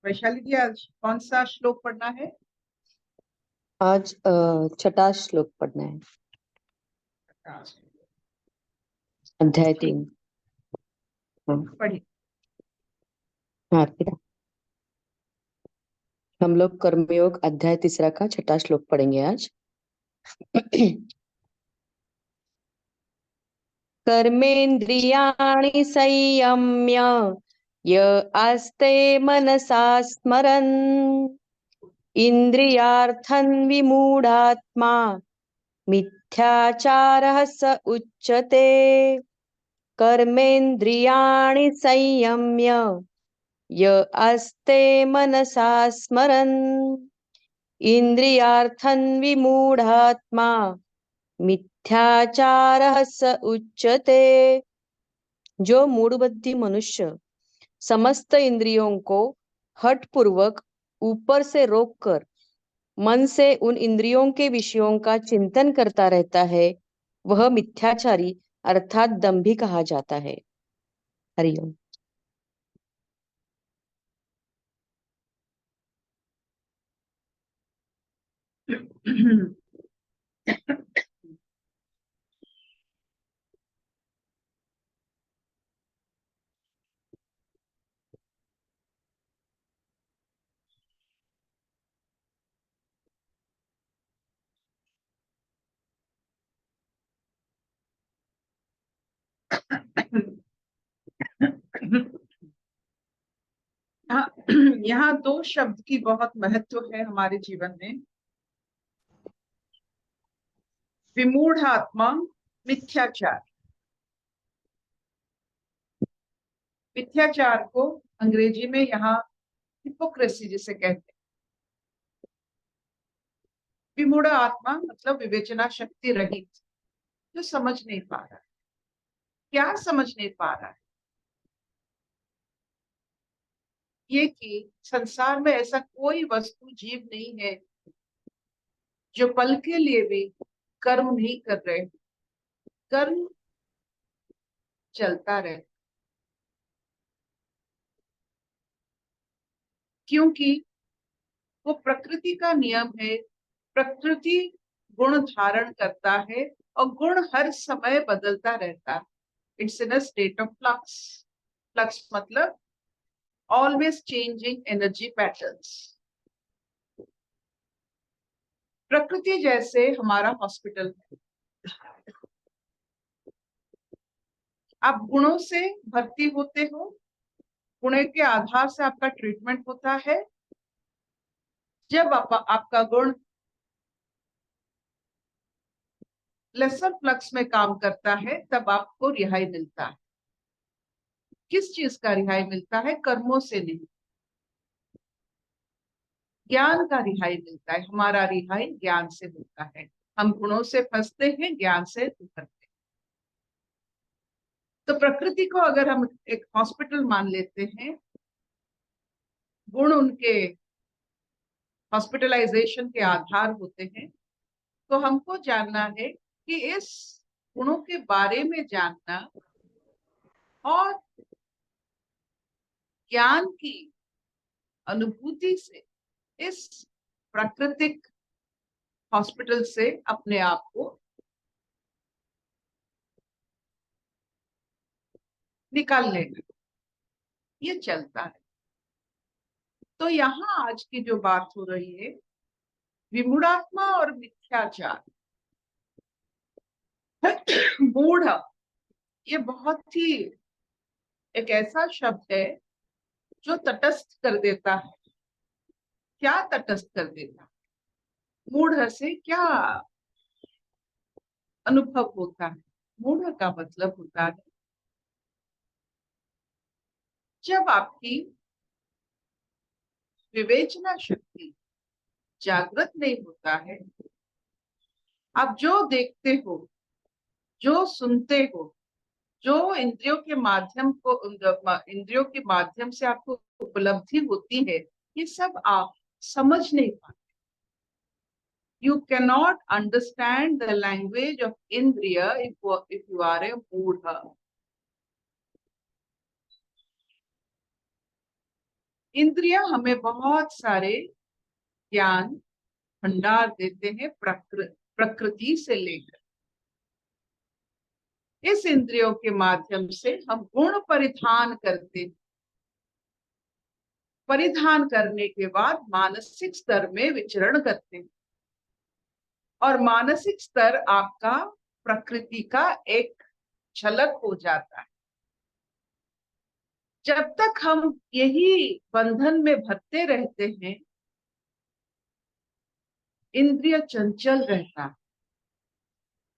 वैशाली जी, आज कौन सा श्लोक पढ़ना है? आज छठा श्लोक पढ़ना है, अध्याय 3। पढ़िए। हाँ अर्पिता, हम लोग कर्मयोग अध्याय 3 का छठा श्लोक पढ़ेंगे आज। कर्मेन्द्रियाणि संयम्य य आस्ते मनसा स्मरन् इन्द्रियार्थं विमूढात्मा मिथ्याचारः स उच्यते। कर्मेन्द्रियाणि संयम्य य आस्ते मनसा स्मरन् इन्द्रियार्थं विमूढात्मा मिथ्याचारः स उच्यते। जो मूढ़बुद्धि मनुष्य समस्त इंद्रियों को हठपूर्वक ऊपर से रोककर मन से उन इंद्रियों के विषयों का चिंतन करता रहता है, वह मिथ्याचारी अर्थात दंभी कहा जाता है। हरिओम। यहाँ दो शब्द की बहुत महत्व है हमारे जीवन में। विमूढ़ आत्मा, मिथ्याचार। मिथ्याचार को अंग्रेजी में यहाँ हिपोक्रेसी जिसे कहते हैं। विमूढ़ आत्मा मतलब विवेचना शक्ति रहित, जो समझ नहीं पा रहा है। क्या समझ नहीं पा रहा है? ये कि संसार में ऐसा कोई वस्तु जीव नहीं है जो पल के लिए भी कर्म नहीं कर रहे। कर्म चलता रहे, क्योंकि वो प्रकृति का नियम है। प्रकृति गुण धारण करता है और गुण हर समय बदलता रहता है। It's in a state of flux. Flux मतलब ऑलवेज चेंजिंग एनर्जी पैटर्न्स। प्रकृति जैसे हमारा हॉस्पिटल है। आप गुणों से भर्ती होते हो, गुण के आधार से आपका ट्रीटमेंट होता है। जब आपका गुण लेसर फ्लक्स में काम करता है, तब आपको रिहाई मिलता है। किस चीज का रिहाई मिलता है? कर्मों से नहीं, ज्ञान का रिहाई मिलता है। हमारा रिहाई ज्ञान से मिलता है। हम गुणों से फंसते हैं, ज्ञान से उभरते हैं। तो प्रकृति को अगर हम एक हॉस्पिटल मान लेते हैं, गुण उनके हॉस्पिटलाइजेशन के आधार होते हैं, तो हमको जानना है कि इस गुणों के बारे में जानना और ज्ञान की अनुभूति से इस प्राकृतिक हॉस्पिटल से अपने आप को निकाल लेना, ये चलता है। तो यहाँ आज की जो बात हो रही है, विमूढ़ात्मा और मिथ्याचार। मूढ़ ये बहुत ही एक ऐसा शब्द है जो तटस्थ कर देता है। क्या तटस्थ कर देता है? मूढ़ से क्या अनुभव होता है? मूढ़ का मतलब होता है जब आपकी विवेचना शक्ति जागृत नहीं होता है। आप जो देखते हो, जो सुनते हो, जो इंद्रियों के माध्यम को इंद्रियों के माध्यम से आपको उपलब्धि होती है, ये सब आप समझ नहीं पाते। You cannot understand the language of Indriya if you are a mood. इंद्रियां हमें बहुत सारे ज्ञान भंडार देते हैं प्रकृति से लेकर। इस इंद्रियों के माध्यम से हम गुण परिधान करते हैं। परिधान करने के बाद मानसिक स्तर में विचरण करते हैं, और मानसिक स्तर आपका प्रकृति का एक झलक हो जाता है। जब तक हम यही बंधन में भरते रहते हैं, इंद्रिय चंचल रहता है,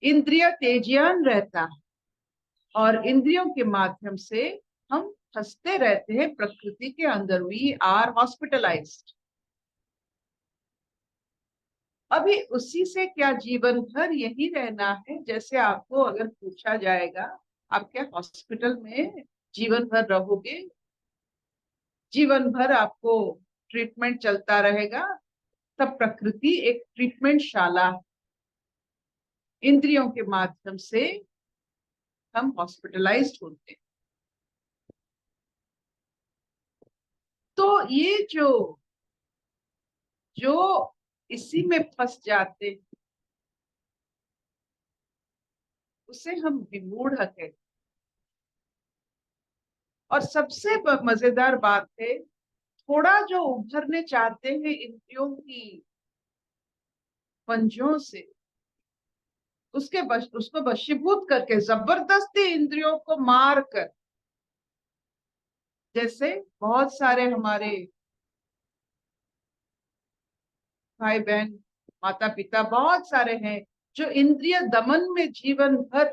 इंद्रिय तेजियान रहता है, और इंद्रियों के माध्यम से हम फंसते रहते हैं प्रकृति के अंदर। We are hospitalised. अभी उसी से क्या जीवन भर यही रहना है? जैसे आपको अगर पूछा जाएगा आप क्या हॉस्पिटल में जीवन भर रहोगे, जीवन भर आपको ट्रीटमेंट चलता रहेगा? तब प्रकृति एक ट्रीटमेंट शाला है। इंद्रियों के माध्यम से हम हॉस्पिटलाइज्ड होते हैं। तो ये जो जो इसी में फंस जाते हैं, उसे हम विमूढ़ कहते हैं। और सबसे मजेदार बात है, थोड़ा जो उभरने चाहते हैं इंद्रियों की पंजों से, उसको वशीभूत करके जबरदस्ती इंद्रियों को मार कर, जैसे बहुत सारे हमारे भाई बहन माता पिता बहुत सारे हैं जो इंद्रिय दमन में जीवन भर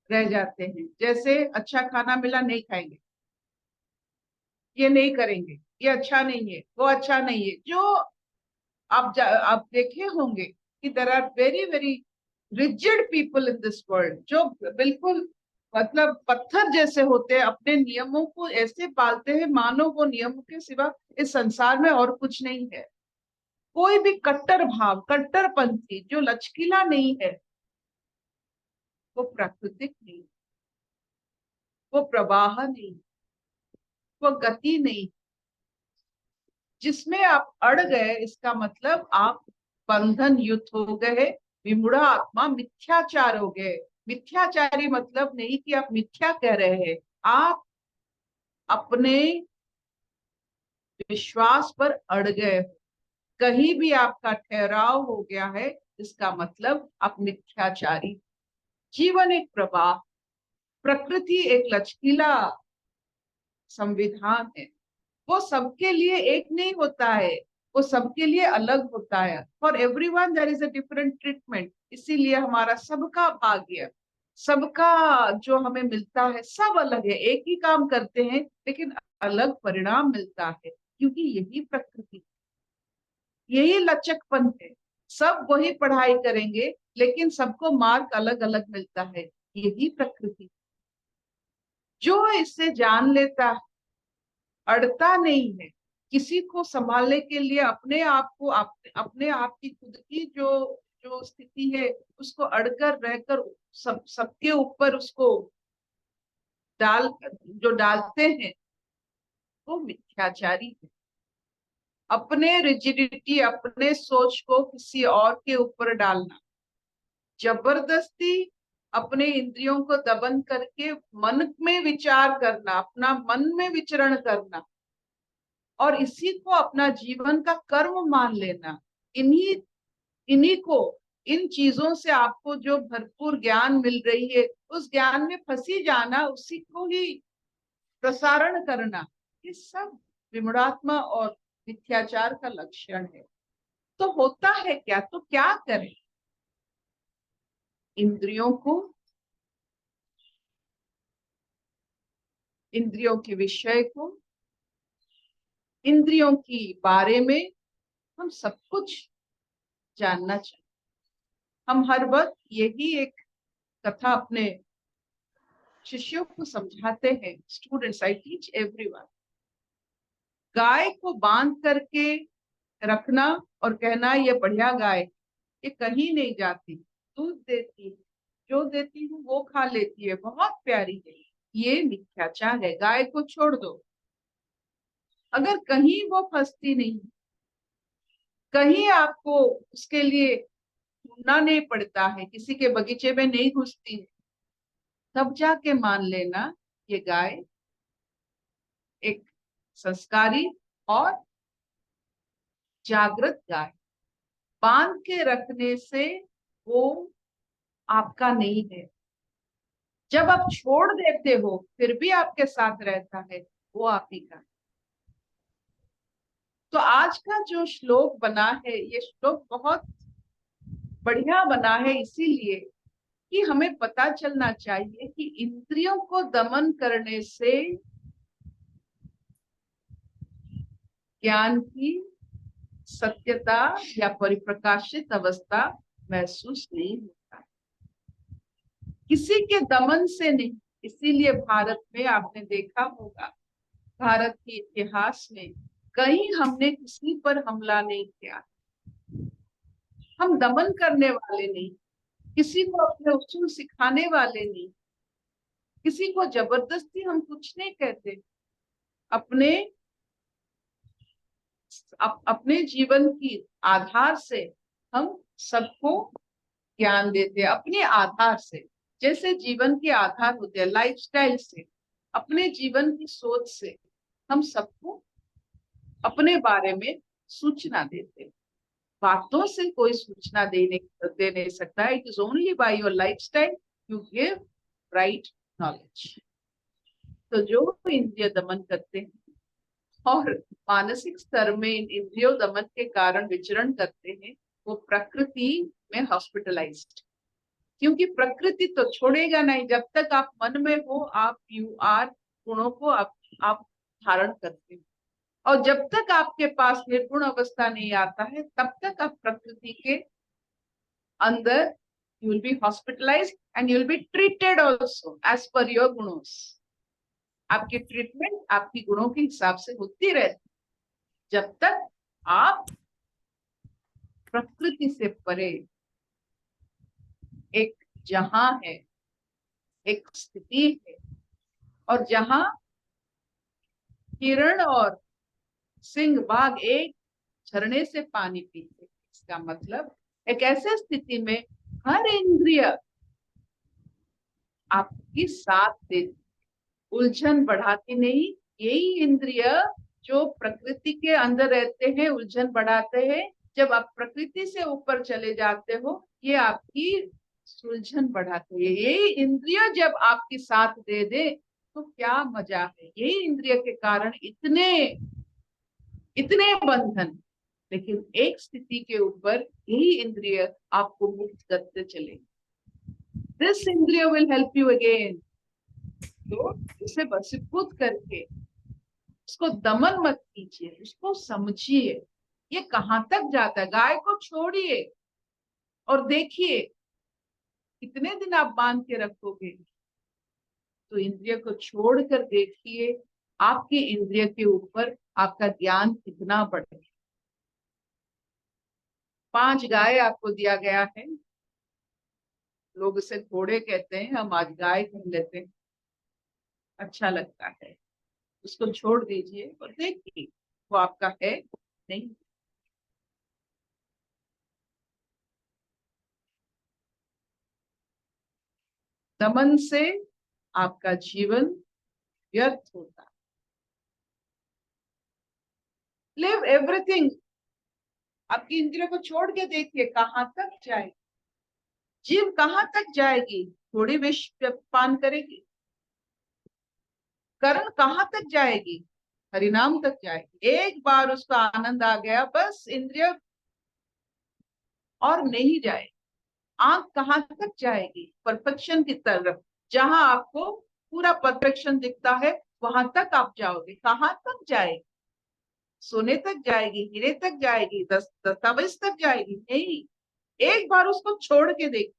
रह जाते हैं। जैसे अच्छा खाना मिला, नहीं खाएंगे, ये नहीं करेंगे, ये अच्छा नहीं है, वो अच्छा नहीं है। जो आप देखे होंगे कि there are very very rigid people in this world, जो बिल्कुल मतलब पत्थर जैसे होते हैं, अपने नियमों को ऐसे पालते हैं मानो वो नियमों के सिवा इस संसार में और कुछ नहीं है। कोई भी कट्टर भाव, कट्टरपंथी जो लचकीला नहीं है, वो प्राकृतिक नहीं, वो प्रवाह नहीं, वो गति नहीं। जिसमें आप अड़ गए, इसका मतलब आप बंधन युक्त हो गए, विमूढ़ आत्मा मिथ्याचार हो गए। मिथ्याचारी मतलब नहीं कि आप मिथ्या कह रहे हैं, आप अपने विश्वास पर अड़ गए हो। कहीं भी आपका ठहराव हो गया है, इसका मतलब आप मिथ्याचारी। जीवन एक प्रवाह, प्रकृति एक लचकीला संविधान है। वो सबके लिए एक नहीं होता है, वो सबके लिए अलग होता है। For everyone there is a different treatment. इसीलिए हमारा सबका भाग्य, सबका जो हमें मिलता है सब अलग है। एक ही काम करते हैं लेकिन अलग परिणाम मिलता है, क्योंकि यही प्रकृति, यही लचकपन है। सब वही पढ़ाई करेंगे लेकिन सबको मार्क अलग अलग मिलता है, यही प्रकृति। जो इससे जान लेता है, अड़ता नहीं है, किसी को संभालने के लिए अपने आप को अपने आप की खुद की जो जो स्थिति है उसको अड़कर रहकर सबके ऊपर उसको डाल जो डालते हैं, वो मिथ्याचारी है। अपने रिजिडिटी, अपने सोच को किसी और के ऊपर डालना, जबरदस्ती अपने इंद्रियों को दबन करके मन में विचार करना, अपना मन में विचरण करना, और इसी को अपना जीवन का कर्म मान लेना। इन्हीं इन्हीं को, इन चीजों से आपको जो भरपूर ज्ञान मिल रही है, उस ज्ञान में फंसी जाना, उसी को ही प्रसारण करना, ये सब विमूढ़ात्मा और मिथ्याचार का लक्षण है। तो होता है क्या? तो क्या करें? इंद्रियों को, इंद्रियों के विषय को, इंद्रियों की बारे में हम सब कुछ जानना चाहिए। हम हर वक्त यही एक कथा अपने शिष्यों को समझाते हैं। Students, I teach everyone. गाय को बांध करके रखना और कहना ये बढ़िया गाय, ये कहीं नहीं जाती, दूध देती है, जो देती हूँ वो खा लेती है, बहुत प्यारी है, ये मिथ्याचार है। गाय को छोड़ दो, अगर कहीं वो फंसती नहीं, कहीं आपको उसके लिए ढूंढना नहीं पड़ता है, किसी के बगीचे में नहीं घुसती है, तब जाके मान लेना ये गाय एक संस्कारी और जागृत गाय। बांध के रखने से वो आपका नहीं है, जब आप छोड़ देते हो फिर भी आपके साथ रहता है, वो आप ही का। तो आज का जो श्लोक बना है, ये श्लोक बहुत बढ़िया बना है इसीलिए कि हमें पता चलना चाहिए कि इंद्रियों को दमन करने से ज्ञान की सत्यता या परिप्रकाशित अवस्था महसूस नहीं होता, किसी के दमन से नहीं। इसीलिए भारत में आपने देखा होगा, भारत के इतिहास में कहीं हमने किसी पर हमला नहीं किया, हम दमन करने वाले नहीं, किसी को अपने उसूल सिखाने वाले नहीं, किसी को जबरदस्ती हम कुछ नहीं कहते, अपने अपने जीवन की आधार से हम सबको ज्ञान देते हैं, अपने आधार से। जैसे जीवन के आधार होते हैं लाइफस्टाइल से, अपने जीवन की सोच से हम सबको अपने बारे में सूचना देते हैं। बातों से कोई सूचना दे नहीं सकता। It is only by your lifestyle you give right knowledge. तो जो इंद्रिय दमन करते हैं और मानसिक स्तर में इन इंद्रियों दमन के कारण विचरण करते हैं, वो प्रकृति में हॉस्पिटलाइज्ड। क्योंकि प्रकृति तो छोड़ेगा नहीं, जब तक आप मन में हो आप यू आर, गुणों को आप धारण करते हो। और जब तक आपके पास निर्गुण अवस्था नहीं आता है, तब तक आप प्रकृति के अंदर you will be hospitalized and you will be treated also as per your गुणोस। आपकी ट्रीटमेंट आपकी गुणों के हिसाब से होती रहती, जब तक आप प्रकृति से परे एक जहां है, एक स्थिति है, और जहां हिरण और सिंह बाघ एक झरने से पानी पीते। इसका मतलब एक ऐसे स्थिति में हर इंद्रिय आपकी साथ देती, उलझन बढ़ाती नहीं। यही इंद्रिय जो प्रकृति के अंदर रहते हैं उलझन बढ़ाते हैं। जब आप प्रकृति से ऊपर चले जाते हो, ये आपकी सुलझन बढ़ाते हैं। यही इंद्रिय जब आपकी साथ दे दे तो क्या मजा है। यही इंद्रिय के कारण इतने इतने बंधन, लेकिन एक स्थिति के ऊपर यही इंद्रिय आपको मुक्त करते चले। दिस इंद्रिय विल हेल्प यू अगेन। तो उसे वशीभूत करके उसको दमन मत कीजिए, उसको समझिए ये कहां तक जाता है। गाय को छोड़िए और देखिए कितने दिन आप बांध के रखोगे। तो इंद्रिय को छोड़कर देखिए आपके इंद्रिय के ऊपर आपका ज्ञान कितना बढ़े। 5 गाय आपको दिया गया है, लोग उसे घोड़े कहते हैं, हम आज गाय कह लेते हैं, अच्छा लगता है। उसको छोड़ दीजिए और देखिए वो आपका है नहीं। दमन से आपका जीवन व्यर्थ होता। Live everything. आपकी इंद्रियों को छोड़ के देखिए कहां तक जाएगी जीव, कहां तक जाएगी। थोड़ी विष पान करेगी, करण कहां तक जाएगी, हरिनाम तक जाएगी। एक बार उसका आनंद आ गया बस इंद्रिय और नहीं जाए। आंख कहां तक जाएगी, परफेक्शन की तरफ। जहां आपको पूरा परफेक्शन दिखता है वहां तक आप जाओगे। कहां तक जाएगी, सोने तक जाएगी, हीरे तक जाएगी, दस्तावेज तक जाएगी? नहीं। एक बार उसको छोड़ के देख।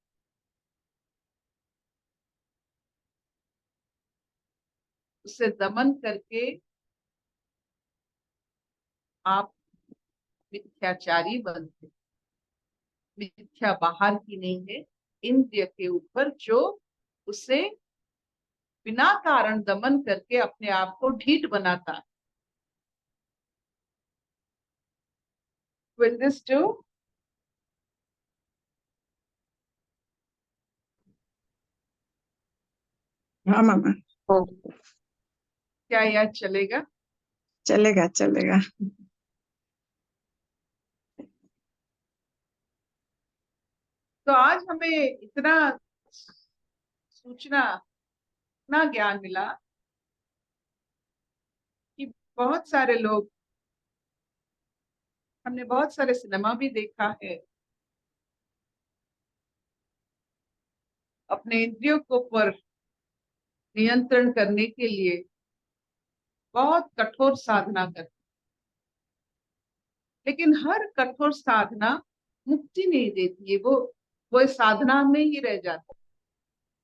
उसे दमन करके आप मिथ्याचारी बनते। मिथ्या बाहर की नहीं है, इंद्रिय के ऊपर जो उसे बिना कारण दमन करके अपने आप को ढीठ बनाता है। Will this do? हाँ मामा, क्या यह चलेगा? चलेगा चलेगा। तो आज हमें इतना सूचना, इतना ज्ञान मिला कि बहुत सारे लोग, हमने बहुत सारे सिनेमा भी देखा है, अपने इंद्रियों को पर नियंत्रण करने के लिए बहुत कठोर साधना करते, लेकिन हर कठोर साधना मुक्ति नहीं देती है, वो इस साधना में ही रह जाता है।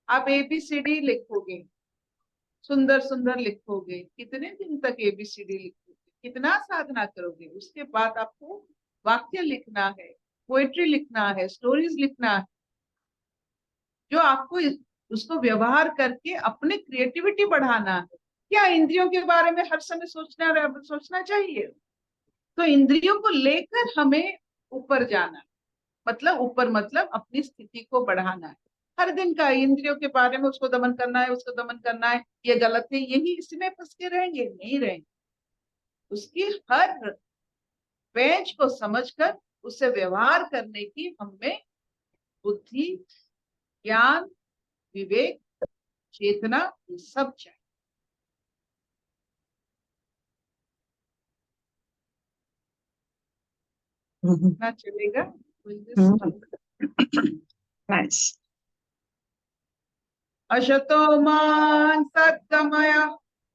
आप ABCD लिखोगे, सुंदर सुंदर लिखोगे, कितने दिन तक ABCD लिखोगे, कितना साधना करोगे? उसके बाद आपको वाक्य लिखना है, पोएट्री लिखना है, स्टोरीज लिखना है, जो आपको उसको व्यवहार करके अपने क्रिएटिविटी बढ़ाना है। क्या इंद्रियों के बारे में हर समय सोचना चाहिए? तो इंद्रियों को लेकर हमें ऊपर जाना है, मतलब ऊपर मतलब अपनी स्थिति को बढ़ाना है। हर दिन का इंद्रियों के बारे में उसको दमन करना है, उसको दमन करना है, ये गलत है, यही इसमें फंस के रहेंगे? नहीं रहेंगे। उसकी हर पेज को समझकर उससे व्यवहार करने की हमें बुद्धि, ज्ञान, विवेक, चेतना, ये सब चाहिए। ना चलेगा? नाइस। अशतो मान सत्तमय,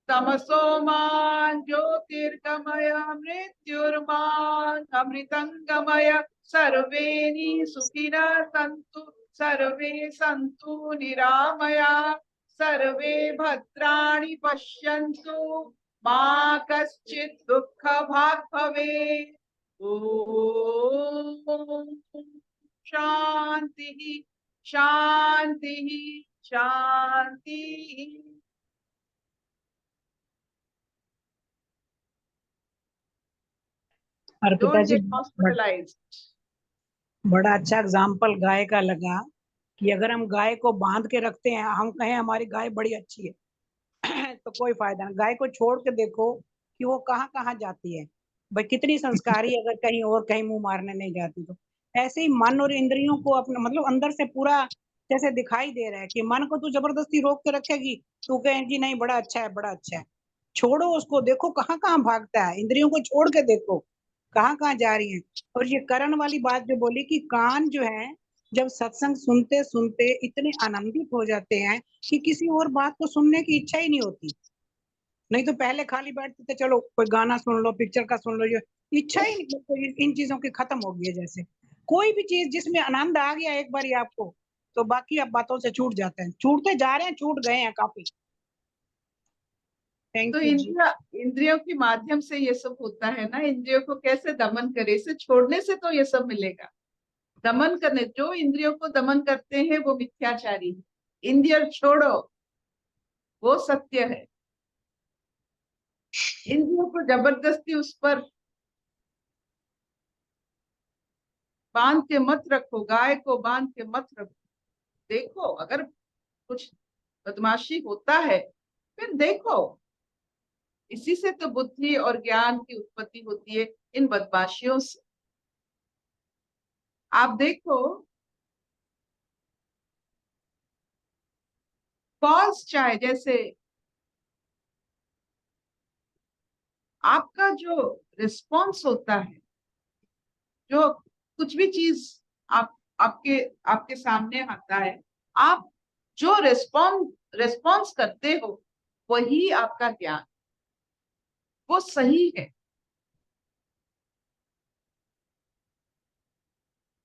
तमसो मान ज्योतिर्गमय, मृत्युर्मान अमृतंगमय। सर्वे सुखिनः सन्तु, सर्वे सन्तु निरामया, सर्वे भद्राणि पश्यन्तु, मा कश्चित् दुःखभाग् भवेत्। ओम शांति शांति शांति। Arpita Don't ji, get hospitalized. बड़ा अच्छा एग्जाम्पल गाय का लगा कि अगर हम गाय को बांध के रखते हैं, हम कहें हमारी गाय बड़ी अच्छी है तो कोई फायदा नहीं। गाय को छोड़ के देखो कि वो कहाँ कहाँ जाती है। भाई कितनी संस्कारी, अगर कहीं और कहीं मुंह मारने नहीं जाती तो। ऐसे ही मन और इंद्रियों को अपने मतलब अंदर से पूरा जैसे दिखाई दे रहा है कि मन को तू जबरदस्ती रोक के रखेगी, तू कहेगी नहीं बड़ा अच्छा है बड़ा अच्छा है। छोड़ो उसको, देखो कहाँ कहाँ भागता है। इंद्रियों को छोड़ के देखो कहाँ कहाँ जा रही है। और ये करण वाली बात जो बोली कि कान जो है जब सत्संग सुनते सुनते इतने आनंदित हो जाते हैं कि किसी और बात को सुनने की इच्छा ही नहीं होती। नहीं तो पहले खाली बैठते थे, चलो कोई गाना सुन लो, पिक्चर का सुन लो, ये इच्छा ही नहीं, कोई इन चीजों की खत्म हो गई है। जैसे कोई भी चीज जिसमें आनंद आ गया एक बार आपको, तो बाकी अब बातों से छूट जाते हैं, छूटते जा रहे हैं, छूट गए हैं काफी। थैंक तो यू जी। इंद्रियों के माध्यम से ये सब होता है ना। इंद्रियों को कैसे दमन करे? इसे छोड़ने से तो ये सब मिलेगा। दमन करने, जो इंद्रियों को दमन करते हैं वो मिथ्याचारी है। इंद्रिय छोड़ो, वो सत्य है। इंद्रियों को जबरदस्ती उस पर बांध के मत रखो, गाय को बांध के मत रखो। देखो अगर कुछ बदमाशी होता है फिर देखो। इसी से तो बुद्धि और ज्ञान की उत्पत्ति होती है, इन बदमाशियों से। आप देखो, कॉज चाहे जैसे आपका जो रिस्पॉन्स होता है, जो कुछ भी चीज आप आपके आपके सामने आता है, आप जो रिस्पॉन्स करते हो वही आपका ज्ञान, वो सही है।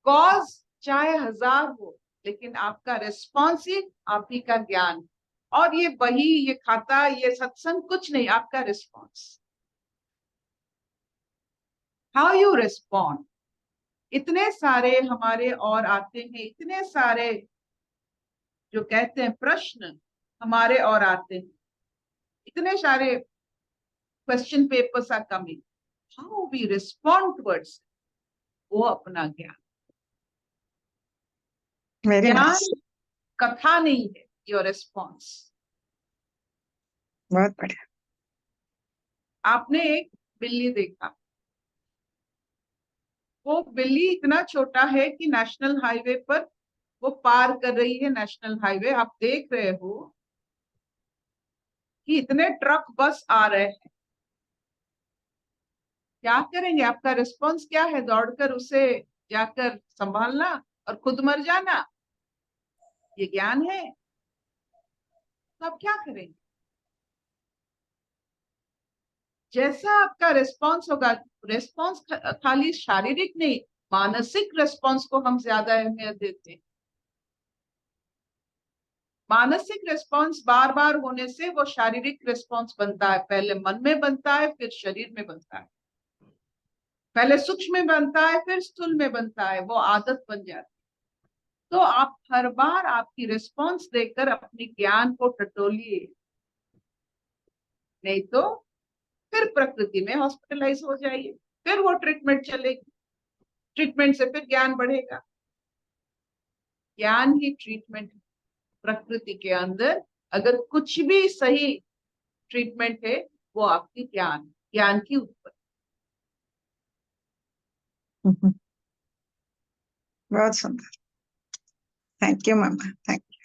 कॉज चाहे 1000 हो, लेकिन आपका रिस्पॉन्स ही आप ही का ज्ञान। और ये वही, ये खाता, ये सत्संग कुछ नहीं, आपका रिस्पॉन्स, हाउ यू रिस्पॉन्ड। इतने सारे हमारे और आते हैं, इतने सारे जो कहते हैं प्रश्न हमारे और आते हैं, इतने सारे question papers are coming, how we respond towards. वो अपना ज्ञान। वेरी ज्ञान नाइस, कथा नहीं है, योर रिस्पॉन्स। बहुत बढ़िया। आपने एक बिल्ली देखा, वो बिल्ली इतना छोटा है कि नेशनल हाईवे पर वो पार कर रही है। नेशनल हाईवे आप देख रहे हो कि इतने ट्रक बस आ रहे हैं, क्या करेंगे? आपका रिस्पॉन्स क्या है? दौड़कर उसे जाकर संभालना और खुद मर जाना, ये ज्ञान है? तो आप क्या करेंगे? जैसा आपका रिस्पॉन्स होगा, रिस्पॉन्स खाली शारीरिक नहीं, मानसिक रिस्पॉन्स को हम ज्यादा अहमियत देते हैं। मानसिक रिस्पॉन्स बार बार होने से वो शारीरिक रिस्पॉन्स बनता है। पहले मन में बनता है, फिर शरीर में बनता है। पहले सूक्ष्म में बनता है, फिर स्थूल में बनता है, वो आदत बन जाती है। तो आप हर बार आपकी रिस्पॉन्स देकर अपनी ज्ञान को टटोलिए, नहीं तो फिर प्रकृति में हॉस्पिटलाइज हो जाइए, फिर वो ट्रीटमेंट चलेगी, ट्रीटमेंट से फिर ज्ञान बढ़ेगा। ज्ञान ही ट्रीटमेंट। प्रकृति के अंदर अगर कुछ भी सही ट्रीटमेंट है, वो आपकी ज्ञान, ज्ञान की उत्पत्ति। बहुत सुंदर, thank you mama, thank you.